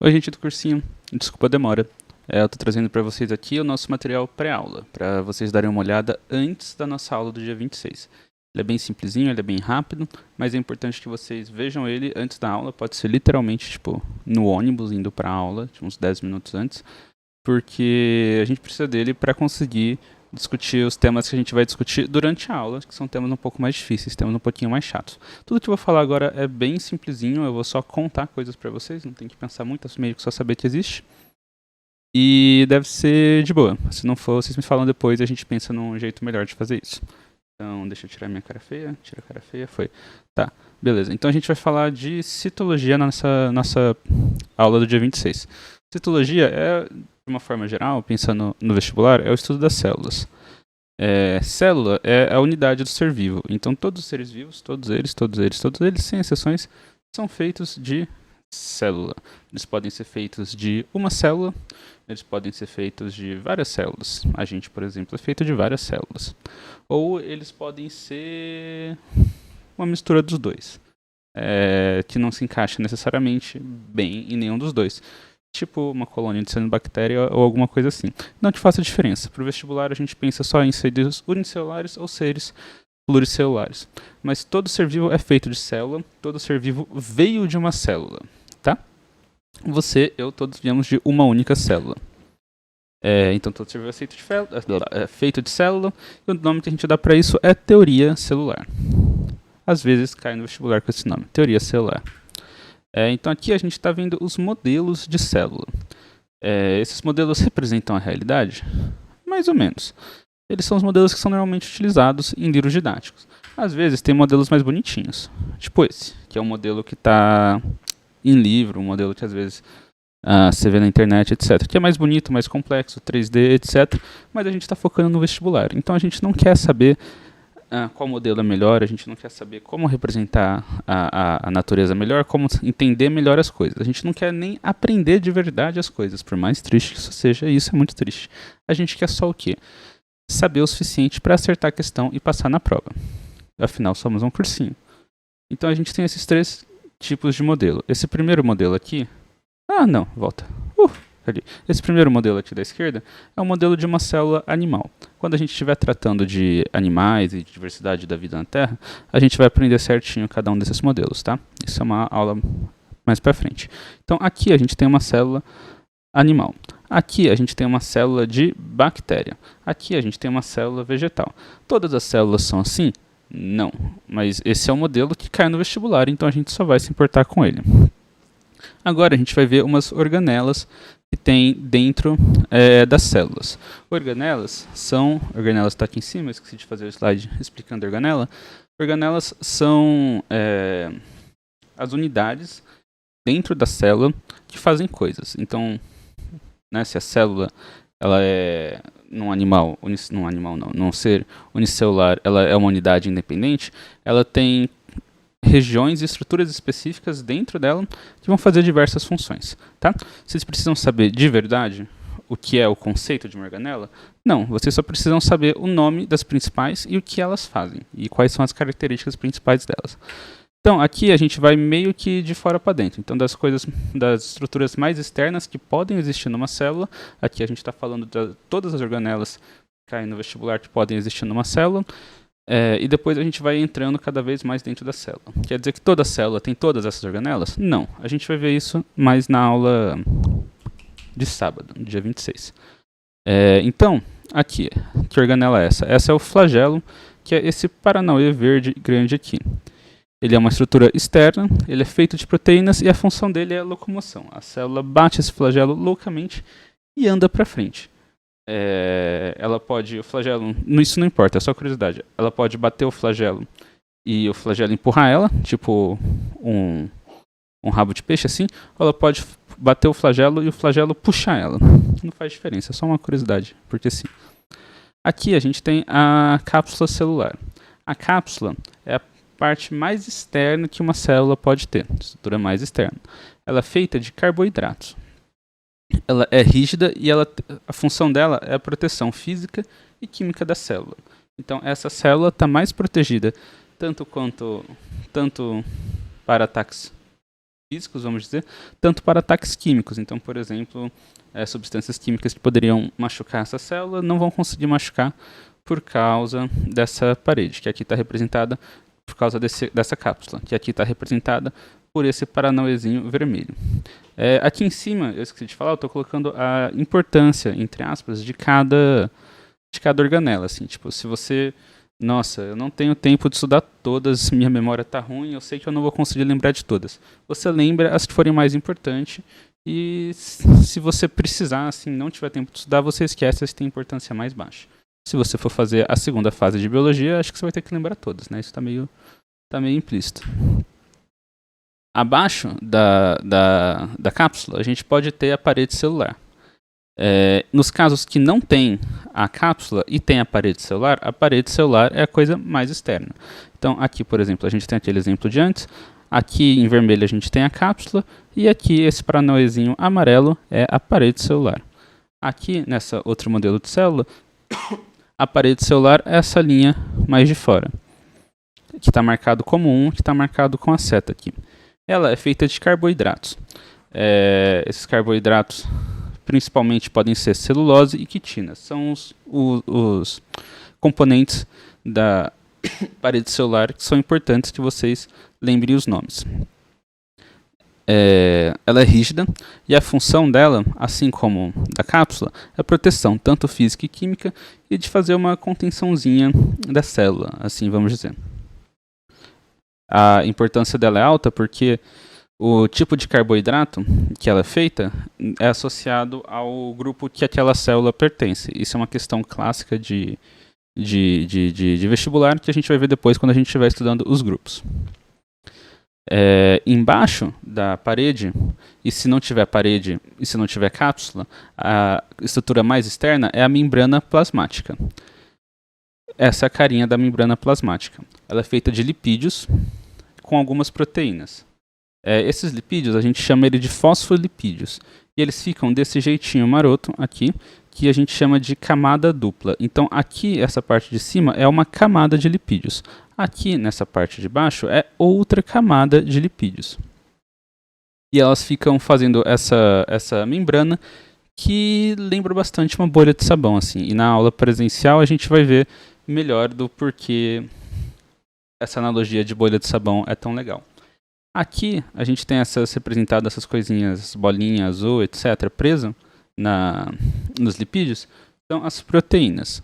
Oi, gente do cursinho. Desculpa a demora. Eu tô trazendo para vocês aqui o nosso material pré-aula, para vocês darem uma olhada antes da nossa aula do dia 26. Ele é bem simplesinho, ele é bem rápido, mas é importante que vocês vejam ele antes da aula. Pode ser literalmente, tipo, no ônibus indo para a aula, uns 10 minutos antes, porque a gente precisa dele para conseguir discutir os temas que a gente vai discutir durante a aula, que são temas um pouco mais difíceis, temas um pouquinho mais chatos. Tudo que eu vou falar agora é bem simplesinho, eu vou só contar coisas pra vocês, não tem que pensar muito, é meio que só saber que existe. E deve ser de boa. Se não for, vocês me falam depois e a gente pensa num jeito melhor de fazer isso. Então, deixa eu tirar minha cara feia. Tira a cara feia, foi. Tá, beleza. Então a gente vai falar de citologia na nossa aula do dia 26. Citologia é, de uma forma geral, pensando no vestibular, é o estudo das células. Célula é a unidade do ser vivo. Então todos os seres vivos, todos eles, sem exceções, são feitos de célula. Eles podem ser feitos de uma célula, eles podem ser feitos de várias células. A gente, por exemplo, é feito de várias células. Ou eles podem ser uma mistura dos dois, que não se encaixa necessariamente bem em nenhum dos dois. Tipo uma colônia de cianobactéria ou alguma coisa assim. Não te faça diferença. Para o vestibular a gente pensa só em seres unicelulares ou seres pluricelulares. Mas todo ser vivo é feito de célula, todo ser vivo veio de uma célula, tá? Você, eu, todos viemos de uma única célula. Então todo ser vivo é feito de célula, e o nome que a gente dá para isso é teoria celular. Às vezes cai no vestibular com esse nome, teoria celular. Então aqui a gente está vendo os modelos de célula. Esses modelos representam a realidade? Mais ou menos. Eles são os modelos que são normalmente utilizados em livros didáticos. Às vezes tem modelos mais bonitinhos, tipo esse, que é um modelo que está em livro, um modelo que às vezes você vê na internet, etc. Que é mais bonito, mais complexo, 3D, etc. Mas a gente está focando no vestibular. Então a gente não quer saber qual modelo é melhor, a gente não quer saber como representar a natureza melhor, como entender melhor as coisas. A gente não quer nem aprender de verdade as coisas, por mais triste que isso seja, e isso é muito triste. A gente quer só o quê? Saber o suficiente para acertar a questão e passar na prova. Afinal, somos um cursinho. Então a gente tem esses três tipos de modelo. Esse primeiro modelo aqui... não, volta. Ali. Esse primeiro modelo aqui da esquerda é um modelo de uma célula animal. Quando a gente estiver tratando de animais e de diversidade da vida na Terra, a gente vai aprender certinho cada um desses modelos, tá? Isso é uma aula mais pra frente. Então aqui a gente tem uma célula animal. Aqui a gente tem uma célula de bactéria. Aqui a gente tem uma célula vegetal. Todas as células são assim? Não. Mas esse é o modelo que cai no vestibular, então a gente só vai se importar com ele. Agora a gente vai ver umas organelas que tem dentro das células. Organelas está aqui em cima, esqueci de fazer o slide explicando a organela. Organelas são as unidades dentro da célula que fazem coisas. Então, se a célula ela é num ser unicelular, ela é uma unidade independente, ela tem regiões e estruturas específicas dentro dela que vão fazer diversas funções, tá? Vocês precisam saber de verdade o que é o conceito de uma organela? Não, vocês só precisam saber o nome das principais e o que elas fazem e quais são as características principais delas. Então, aqui a gente vai meio que de fora para dentro. Então, das estruturas mais externas que podem existir numa célula, aqui a gente está falando de todas as organelas que caem no vestibular que podem existir numa célula. E depois a gente vai entrando cada vez mais dentro da célula. Quer dizer que toda célula tem todas essas organelas? Não. A gente vai ver isso mais na aula de sábado, dia 26. Então, aqui, que organela é essa? Essa é o flagelo, que é esse paranauê verde grande aqui. Ele é uma estrutura externa, ele é feito de proteínas e a função dele é a locomoção. A célula bate esse flagelo loucamente e anda para frente. Ela pode, o flagelo, isso não importa, é só curiosidade. Ela pode bater o flagelo e o flagelo empurrar ela, tipo um rabo de peixe assim, ou ela pode bater o flagelo e o flagelo puxar ela. Não faz diferença, é só uma curiosidade, porque sim. Aqui a gente tem a cápsula celular. A cápsula é a parte mais externa que uma célula pode ter, estrutura mais externa. Ela é feita de carboidratos. Ela é rígida e a função dela é a proteção física e química da célula. Então essa célula está mais protegida tanto para ataques físicos, vamos dizer, tanto para ataques químicos. Então, por exemplo, substâncias químicas que poderiam machucar essa célula não vão conseguir machucar por causa dessa parede, que aqui está representada por causa dessa cápsula, que aqui está representada por esse paranauezinho vermelho. Aqui em cima, eu esqueci de falar, eu estou colocando a importância, entre aspas, de cada organela. Assim, tipo, se você... Nossa, eu não tenho tempo de estudar todas, minha memória está ruim, eu sei que eu não vou conseguir lembrar de todas. Você lembra as que forem mais importantes e se você precisar, assim, não tiver tempo de estudar, você esquece as que têm importância mais baixa. Se você for fazer a segunda fase de biologia, acho que você vai ter que lembrar todas, né? Isso está meio implícito. Abaixo da cápsula, a gente pode ter a parede celular. Nos casos que não tem a cápsula e tem a parede celular é a coisa mais externa. Então, aqui, por exemplo, a gente tem aquele exemplo de antes. Aqui, em vermelho, a gente tem a cápsula. E aqui, esse paranauezinho amarelo é a parede celular. Aqui, nessa outro modelo de célula, a parede celular é essa linha mais de fora, que está marcado como 1, que está marcado com a seta aqui. Ela é feita de carboidratos. Esses carboidratos principalmente podem ser celulose e quitina. São os componentes da parede celular que são importantes que vocês lembrem os nomes. Ela é rígida e a função dela, assim como da cápsula, é proteção, tanto física e química, e de fazer uma contençãozinha da célula, assim vamos dizer. A importância dela é alta porque o tipo de carboidrato que ela é feita é associado ao grupo que aquela célula pertence. Isso é uma questão clássica de vestibular que a gente vai ver depois quando a gente estiver estudando os grupos. Embaixo da parede, e se não tiver parede e se não tiver cápsula, a estrutura mais externa é a membrana plasmática. Essa é a carinha da membrana plasmática. Ela é feita de lipídios com algumas proteínas. Esses lipídios a gente chama ele de fosfolipídios. E eles ficam desse jeitinho maroto aqui, que a gente chama de camada dupla. Então aqui, essa parte de cima é uma camada de lipídios. Aqui, nessa parte de baixo, é outra camada de lipídios. E elas ficam fazendo essa membrana que lembra bastante uma bolha de sabão, assim. E na aula presencial a gente vai ver melhor do porquê essa analogia de bolha de sabão é tão legal. Aqui a gente tem representado essas coisinhas, bolinha azul, etc., presa nos lipídios, são as proteínas.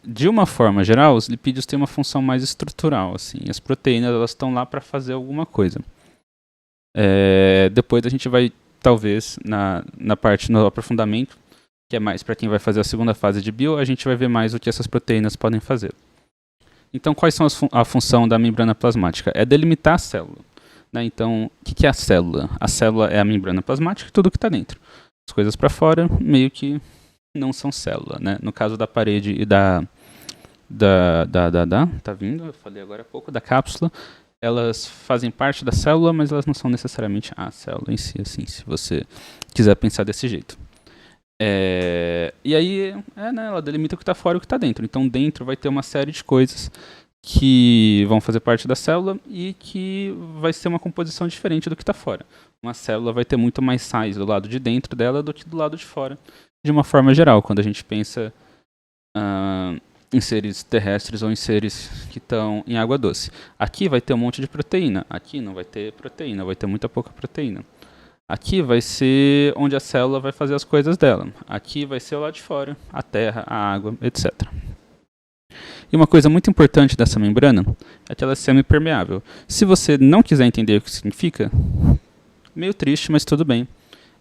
De uma forma geral, os lipídios têm uma função mais estrutural, assim. As proteínas elas estão lá para fazer alguma coisa. Depois a gente vai, talvez, na parte no aprofundamento, que é mais para quem vai fazer a segunda fase de bio, a gente vai ver mais o que essas proteínas podem fazer. Então, quais são a função da membrana plasmática? É delimitar a célula. Né? Então, o que é a célula? A célula é a membrana plasmática e tudo que está dentro. As coisas para fora, meio que não são célula. Né? No caso da parede e tá vindo, eu falei agora há pouco, da cápsula, elas fazem parte da célula, mas elas não são necessariamente a célula em si, assim, se você quiser pensar desse jeito. E aí, né, ela delimita o que está fora e o que está dentro. Então, dentro vai ter uma série de coisas que vão fazer parte da célula e que vai ser uma composição diferente do que está fora. Uma célula vai ter muito mais sais do lado de dentro dela do que do lado de fora, de uma forma geral, quando a gente pensa em seres terrestres ou em seres que estão em água doce. Aqui vai ter um monte de proteína, aqui não vai ter proteína, vai ter muita pouca proteína. Aqui vai ser onde a célula vai fazer as coisas dela. Aqui vai ser o lado de fora, a terra, a água, etc. E uma coisa muito importante dessa membrana é que ela é semipermeável. Se você não quiser entender o que significa, meio triste, mas tudo bem.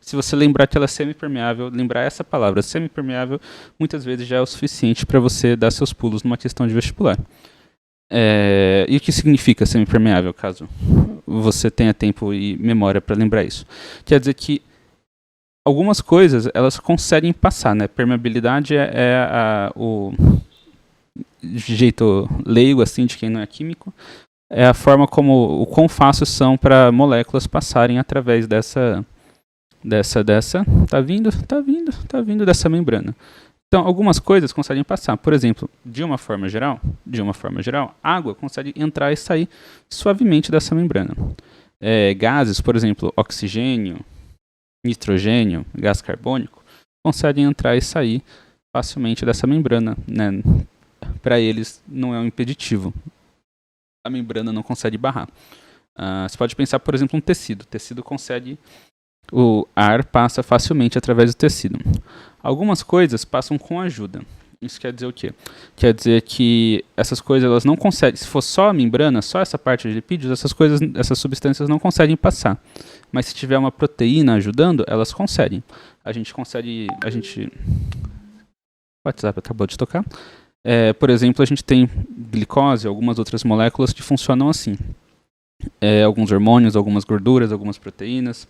Se você lembrar que ela é semipermeável, lembrar essa palavra semipermeável, muitas vezes já é o suficiente para você dar seus pulos numa questão de vestibular. E o que significa semipermeável, caso você tenha tempo e memória para lembrar isso? Quer dizer que algumas coisas elas conseguem passar, né? Permeabilidade o jeito leigo assim de quem não é químico, é a forma como o quão fácil são para moléculas passarem através dessa tá vindo dessa membrana. Então, algumas coisas conseguem passar. Por exemplo, de uma forma geral, água consegue entrar e sair suavemente dessa membrana. gases, por exemplo, oxigênio, nitrogênio, gás carbônico, conseguem entrar e sair facilmente dessa membrana, né? Para eles não é um impeditivo. A membrana não consegue barrar. Você pode pensar, por exemplo, um tecido. O tecido consegue... O ar passa facilmente através do tecido. Algumas coisas passam com ajuda. Isso quer dizer o quê? Quer dizer que essas coisas elas não conseguem... Se for só a membrana, só essa parte de lipídios, essas substâncias não conseguem passar. Mas se tiver uma proteína ajudando, elas conseguem. A gente consegue... O WhatsApp acabou de tocar. Por exemplo, a gente tem glicose, algumas outras moléculas que funcionam assim. Alguns hormônios, algumas gorduras, algumas proteínas,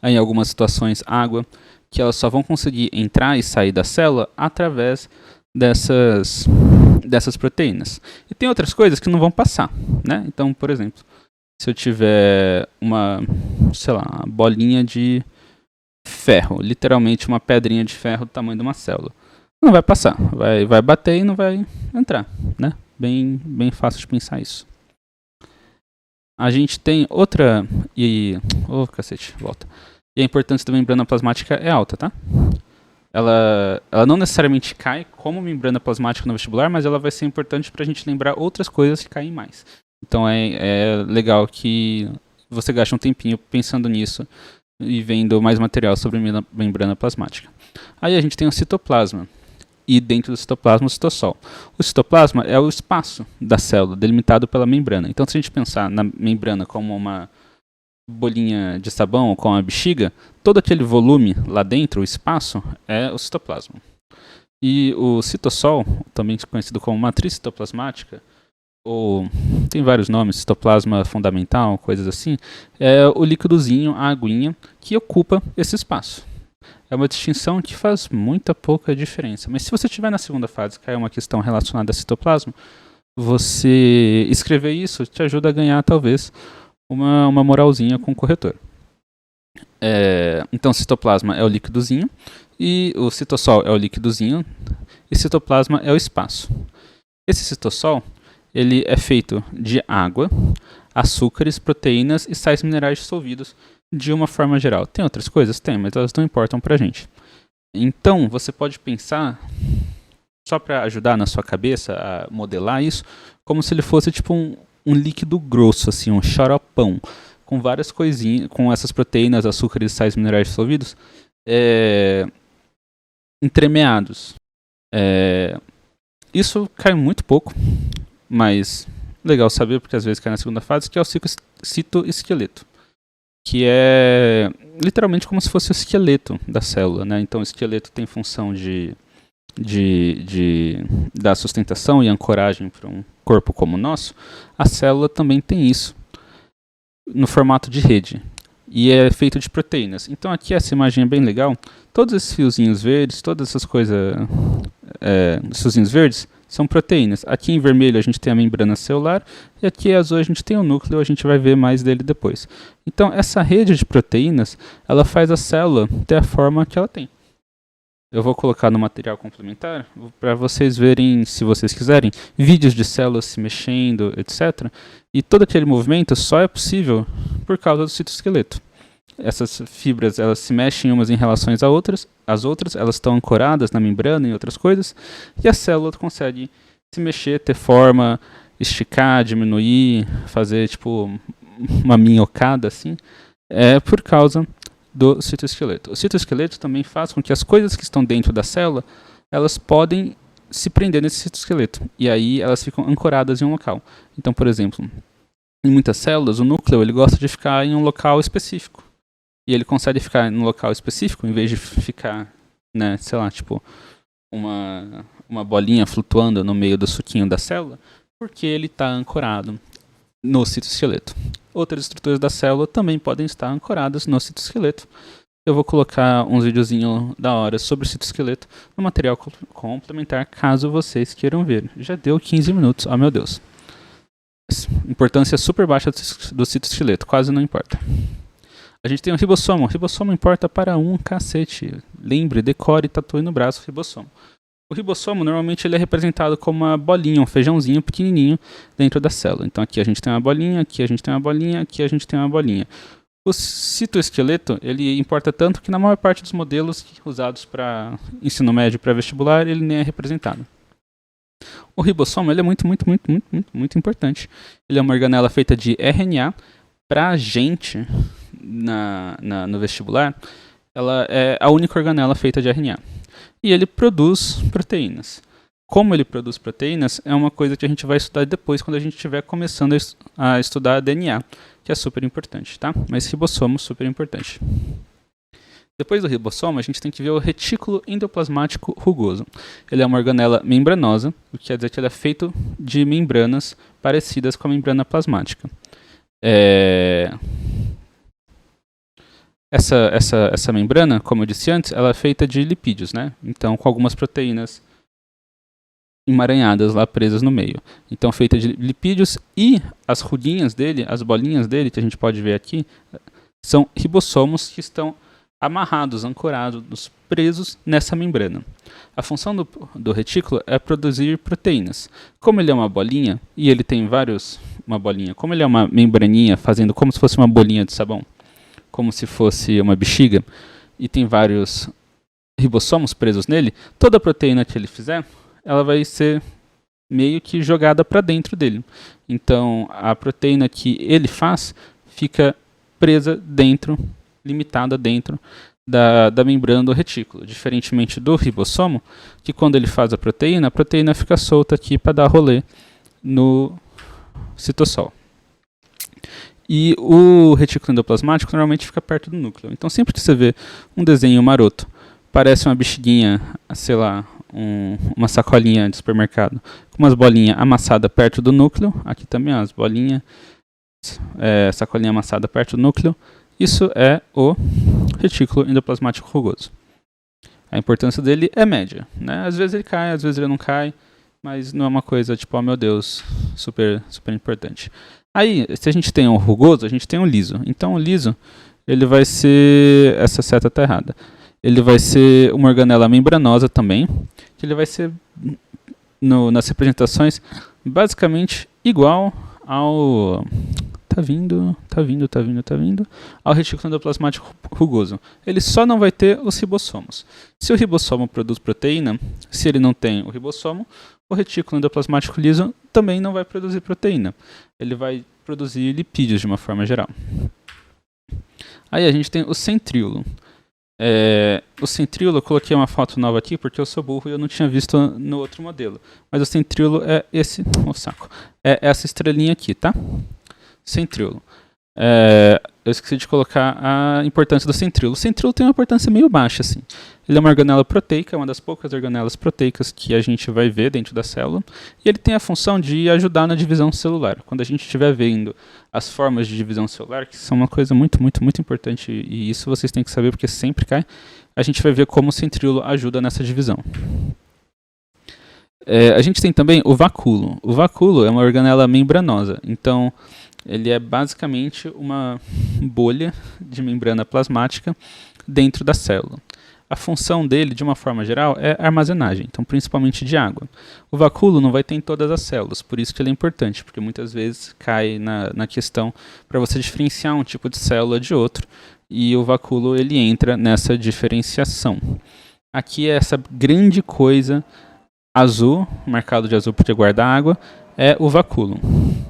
em algumas situações água, que elas só vão conseguir entrar e sair da célula através dessas proteínas. E tem outras coisas que não vão passar, né? Então, por exemplo, se eu tiver uma bolinha de ferro, literalmente uma pedrinha de ferro do tamanho de uma célula, não vai passar, vai bater e não vai entrar, né? Bem fácil de pensar isso. A gente tem outra... volta. E a importância da membrana plasmática é alta, tá? Ela não necessariamente cai como membrana plasmática no vestibular, mas ela vai ser importante para a gente lembrar outras coisas que caem mais. Então é legal que você gaste um tempinho pensando nisso e vendo mais material sobre membrana plasmática. Aí a gente tem o citoplasma. E dentro do citoplasma, o citossol. O citoplasma é o espaço da célula, delimitado pela membrana. Então, se a gente pensar na membrana como uma bolinha de sabão ou como uma bexiga, todo aquele volume lá dentro, o espaço, é o citoplasma. E o citossol, também conhecido como matriz citoplasmática, ou tem vários nomes, citoplasma fundamental, coisas assim, é o líquidozinho, a aguinha, que ocupa esse espaço. É uma distinção que faz pouca diferença. Mas se você estiver na segunda fase, cair uma questão relacionada a citoplasma, você escrever isso te ajuda a ganhar, talvez, uma moralzinha com o corretor. Então, citoplasma é o líquidozinho, e o citossol é o líquidozinho, e citoplasma é o espaço. Esse citossol, ele é feito de água, açúcares, proteínas e sais minerais dissolvidos, de uma forma geral. Tem outras coisas? Tem, mas elas não importam pra gente. Então, você pode pensar, só para ajudar na sua cabeça a modelar isso, como se ele fosse tipo um líquido grosso, assim, um xaropão, com várias coisinhas, com essas proteínas, açúcares e sais minerais dissolvidos, entremeados. Isso cai muito pouco, mas legal saber, porque às vezes cai na segunda fase, que é o citoesqueleto, que é literalmente como se fosse o esqueleto da célula, né? Então o esqueleto tem função de dar sustentação e ancoragem para um corpo como o nosso. A célula também tem isso no formato de rede e é feito de proteínas. Então aqui essa imagem é bem legal. Todos esses fiozinhos verdes, todas essas coisas, esses fiozinhos verdes são proteínas. Aqui em vermelho a gente tem a membrana celular e aqui em azul a gente tem o núcleo, a gente vai ver mais dele depois. Então essa rede de proteínas, ela faz a célula ter a forma que ela tem. Eu vou colocar no material complementar para vocês verem, se vocês quiserem, vídeos de células se mexendo, etc. E todo aquele movimento só é possível por causa do citoesqueleto. Essas fibras, elas se mexem umas em relação às outras, elas estão ancoradas na membrana e outras coisas, e a célula consegue se mexer, ter forma, esticar, diminuir, fazer tipo uma minhocada assim, por causa do citoesqueleto. O citoesqueleto também faz com que as coisas que estão dentro da célula, elas podem se prender nesse citoesqueleto, e aí elas ficam ancoradas em um local. Então, por exemplo, em muitas células, o núcleo ele gosta de ficar em um local específico. E ele consegue ficar em um local específico, em vez de ficar, né, sei lá, tipo, uma bolinha flutuando no meio do suquinho da célula, porque ele está ancorado no citoesqueleto. Outras estruturas da célula também podem estar ancoradas no citoesqueleto. Eu vou colocar uns videozinhos da hora sobre o citoesqueleto no material complementar, caso vocês queiram ver. Já deu 15 minutos, oh meu Deus. Importância super baixa do citoesqueleto, quase não importa. A gente tem o ribossomo. O ribossomo importa para um cacete. Lembre, decore e tatue no braço o ribossomo. O ribossomo, normalmente, ele é representado como uma bolinha, um feijãozinho pequenininho dentro da célula. Então, aqui a gente tem uma bolinha, aqui a gente tem uma bolinha, aqui a gente tem uma bolinha. O citoesqueleto, ele importa tanto que na maior parte dos modelos usados para ensino médio e pré-vestibular, ele nem é representado. O ribossomo, ele é muito importante. Ele é uma organela feita de RNA. Para a gente, no vestibular, ela é a única organela feita de RNA. E ele produz proteínas. Como ele produz proteínas é uma coisa que a gente vai estudar depois, quando a gente estiver começando a estudar DNA, que é super importante, tá? Mas ribossomo, super importante. Depois do ribossomo, a gente tem que ver o retículo endoplasmático rugoso. Ele é uma organela membranosa, o que quer dizer que ele é feito de membranas parecidas com a membrana plasmática. Essa membrana, como eu disse antes, ela é feita de lipídios, né? Então, com algumas proteínas emaranhadas lá presas no meio. Então, feita de lipídios, e as ruguinhas dele, as bolinhas dele, que a gente pode ver aqui, são ribossomos que estão amarrados, ancorados, presos nessa membrana. A função do retículo é produzir proteínas. Como ele é uma bolinha, e ele tem como ele é uma membraninha fazendo como se fosse uma bolinha de sabão, como se fosse uma bexiga, e tem vários ribossomos presos nele, toda proteína que ele fizer, ela vai ser meio que jogada para dentro dele. Então, a proteína que ele faz fica presa dentro, limitada dentro da membrana do retículo. Diferentemente do ribossomo, que quando ele faz a proteína fica solta aqui para dar rolê no citossol. E o retículo endoplasmático normalmente fica perto do núcleo. Então, sempre que você vê um desenho maroto, parece uma bexiguinha, sei lá, uma sacolinha de supermercado, com umas bolinhas amassadas perto do núcleo, aqui também as bolinhas, sacolinha amassada perto do núcleo, isso é o retículo endoplasmático rugoso. A importância dele é média, né? Às vezes ele cai, às vezes ele não cai, mas não é uma coisa tipo, oh meu Deus, super importante. Aí, se a gente tem um rugoso, a gente tem um liso. Então, o liso, ele vai ser... Essa seta está errada. Ele vai ser uma organela membranosa também, que ele vai ser, nas representações, basicamente igual ao... Tá vindo. Ao retículo endoplasmático rugoso. Ele só não vai ter os ribossomos. Se o ribossomo produz proteína, se ele não tem o ribossomo, o retículo endoplasmático liso também não vai produzir proteína. Ele vai produzir lipídios de uma forma geral. Aí a gente tem o centríolo. O centríolo, eu coloquei uma foto nova aqui porque eu sou burro e eu não tinha visto no outro modelo. Mas o centríolo é esse... É essa estrelinha aqui, tá? Centríolo. Eu esqueci de colocar a importância do centríolo. O centríolo tem uma importância meio baixa, assim. Ele é uma organela proteica, uma das poucas organelas proteicas que a gente vai ver dentro da célula. E ele tem a função de ajudar na divisão celular. Quando a gente estiver vendo as formas de divisão celular, que são uma coisa muito importante, e isso vocês têm que saber porque sempre cai, a gente vai ver como o centríolo ajuda nessa divisão. A gente tem também o vacúolo. O vacúolo é uma organela membranosa. Então, ele é basicamente uma bolha de membrana plasmática dentro da célula. A função dele, de uma forma geral, é armazenagem, então principalmente de água. O vacúolo não vai ter em todas as células, por isso que ele é importante, porque muitas vezes cai na questão para você diferenciar um tipo de célula de outro, e o vacúolo ele entra nessa diferenciação. Aqui é essa grande coisa azul, marcado de azul porque guarda água, é o vacúolo.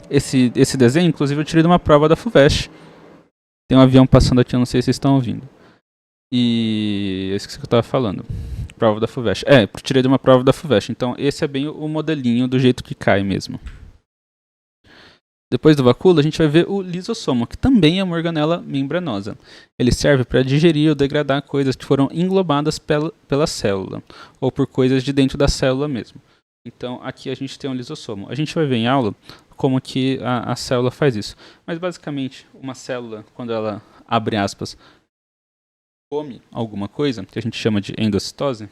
Esse desenho, inclusive, eu tirei de uma prova da FUVEST. Tem um avião passando aqui, eu não sei se vocês estão ouvindo. E eu esqueci o que eu estava falando. Prova da FUVEST. Eu tirei de uma prova da FUVEST. Então, esse é bem o modelinho do jeito que cai mesmo. Depois do vacúolo, a gente vai ver o lisossomo, que também é uma organela membranosa. Ele serve para digerir ou degradar coisas que foram englobadas pela célula, ou por coisas de dentro da célula mesmo. Então, aqui a gente tem um lisossomo. A gente vai ver em aula como que a célula faz isso. Mas, basicamente, uma célula, quando ela, abre aspas, come alguma coisa, que a gente chama de endocitose,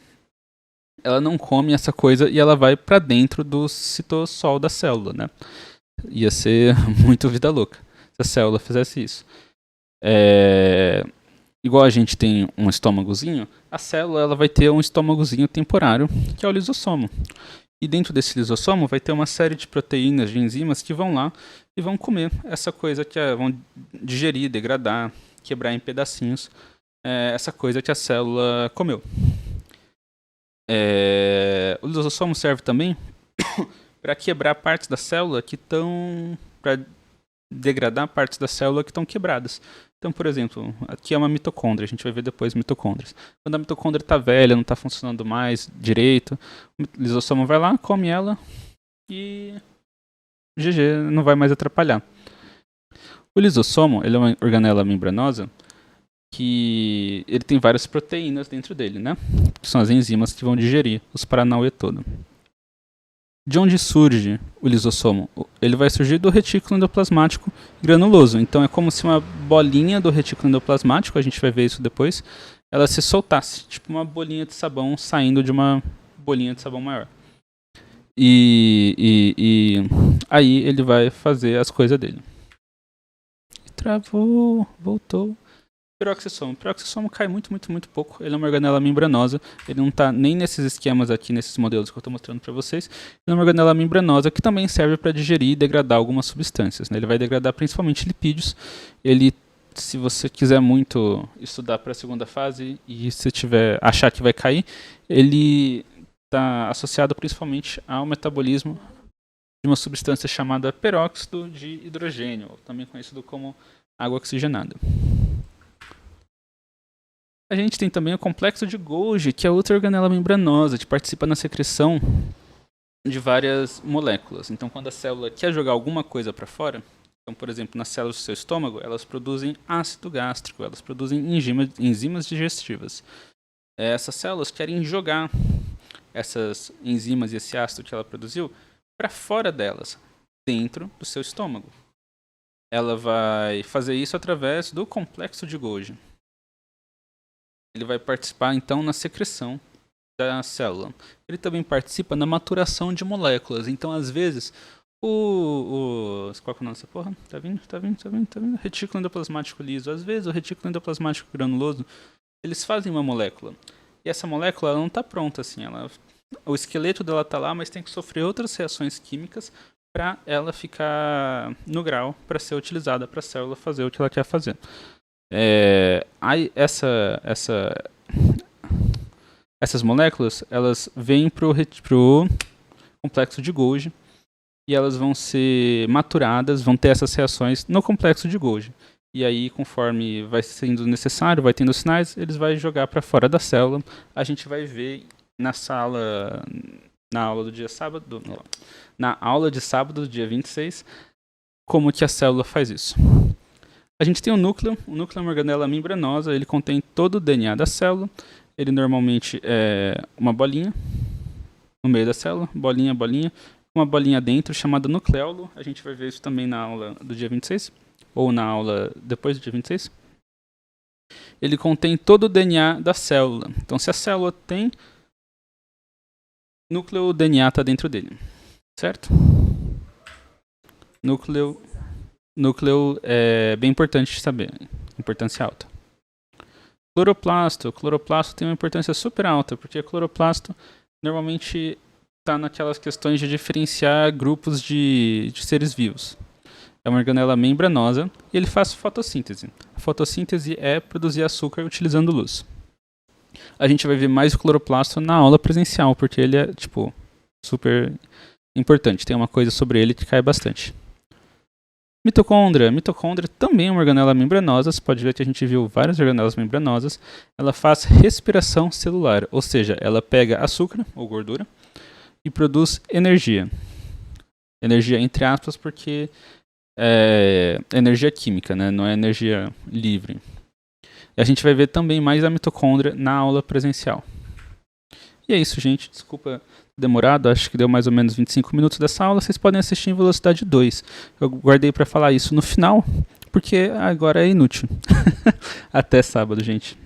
ela não come essa coisa e ela vai para dentro do citossol da célula, né? Ia ser muito vida louca se a célula fizesse isso. igual a gente tem um estômagozinho, a célula ela vai ter um estômagozinho temporário, que é o lisossomo. E dentro desse lisossomo vai ter uma série de proteínas, de enzimas que vão lá e vão comer essa coisa vão digerir, degradar, quebrar em pedacinhos essa coisa que a célula comeu. O lisossomo serve também para quebrar partes da célula que estão... para degradar partes da célula que estão quebradas. Então, por exemplo, aqui é uma mitocôndria, a gente vai ver depois mitocôndrias. Quando a mitocôndria está velha, não está funcionando mais direito, o lisossomo vai lá, come ela e GG, não vai mais atrapalhar. O lisossomo, ele é uma organela membranosa que ele tem várias proteínas dentro dele, né? Que são as enzimas que vão digerir os paranauê todo. De onde surge o lisossomo? Ele vai surgir do retículo endoplasmático granuloso. Então é como se uma bolinha do retículo endoplasmático, a gente vai ver isso depois, ela se soltasse, tipo uma bolinha de sabão saindo de uma bolinha de sabão maior. E aí ele vai fazer as coisas dele. Travou, voltou. Peroxissomo. O peroxissomo cai muito pouco. Ele é uma organela membranosa. Ele não está nem nesses esquemas aqui, nesses modelos que eu estou mostrando para vocês. Ele é uma organela membranosa que também serve para digerir e degradar algumas substâncias, né? Ele vai degradar principalmente lipídios. Ele, se você quiser muito estudar para a segunda fase e se tiver achar que vai cair, ele está associado principalmente ao metabolismo de uma substância chamada peróxido de hidrogênio, também conhecido como água oxigenada. A gente tem também o complexo de Golgi, que é outra organela membranosa, que participa na secreção de várias moléculas. Então, quando a célula quer jogar alguma coisa para fora, então, por exemplo, nas células do seu estômago, elas produzem ácido gástrico, elas produzem enzimas digestivas. Essas células querem jogar essas enzimas e esse ácido que ela produziu para fora delas, dentro do seu estômago. Ela vai fazer isso através do complexo de Golgi. Ele vai participar, então, na secreção da célula. Ele também participa na maturação de moléculas. Então, às vezes, qual que é o nome dessa porra? Tá vindo? Retículo endoplasmático liso. Às vezes, o retículo endoplasmático granuloso, eles fazem uma molécula. E essa molécula ela não está pronta, assim. O esqueleto dela está lá, mas tem que sofrer outras reações químicas para ela ficar no grau para ser utilizada para a célula fazer o que ela quer fazer. Essas moléculas elas vêm pro complexo de Golgi e elas vão ser maturadas, vão ter essas reações no complexo de Golgi. E aí, conforme vai sendo necessário, vai tendo sinais, eles vão jogar para fora da célula. A gente vai ver na aula de sábado, dia 26, como que a célula faz isso. A gente tem o núcleo é uma organela membranosa, ele contém todo o DNA da célula, ele normalmente é uma bolinha no meio da célula, bolinha, uma bolinha dentro chamada nucleolo, a gente vai ver isso também na aula do dia 26, ou na aula depois do dia 26. Ele contém todo o DNA da célula, então se a célula tem núcleo, o DNA está dentro dele, certo? Núcleo é bem importante de saber, importância alta. Cloroplasto tem uma importância super alta, porque cloroplasto normalmente está naquelas questões de diferenciar grupos de seres vivos. É uma organela membranosa e ele faz fotossíntese. A fotossíntese é produzir açúcar utilizando luz. A gente vai ver mais o cloroplasto na aula presencial, porque ele é super importante. Tem uma coisa sobre ele que cai bastante. Mitocôndria também é uma organela membranosa. Você pode ver que a gente viu várias organelas membranosas. Ela faz respiração celular, ou seja, ela pega açúcar ou gordura e produz energia. Energia entre aspas, porque é energia química, né? Não é energia livre. E a gente vai ver também mais a mitocôndria na aula presencial. E é isso, gente. Desculpa demorado, acho que deu mais ou menos 25 minutos dessa aula. Vocês podem assistir em velocidade 2. Eu guardei para falar isso no final, porque agora é inútil. Até sábado, gente.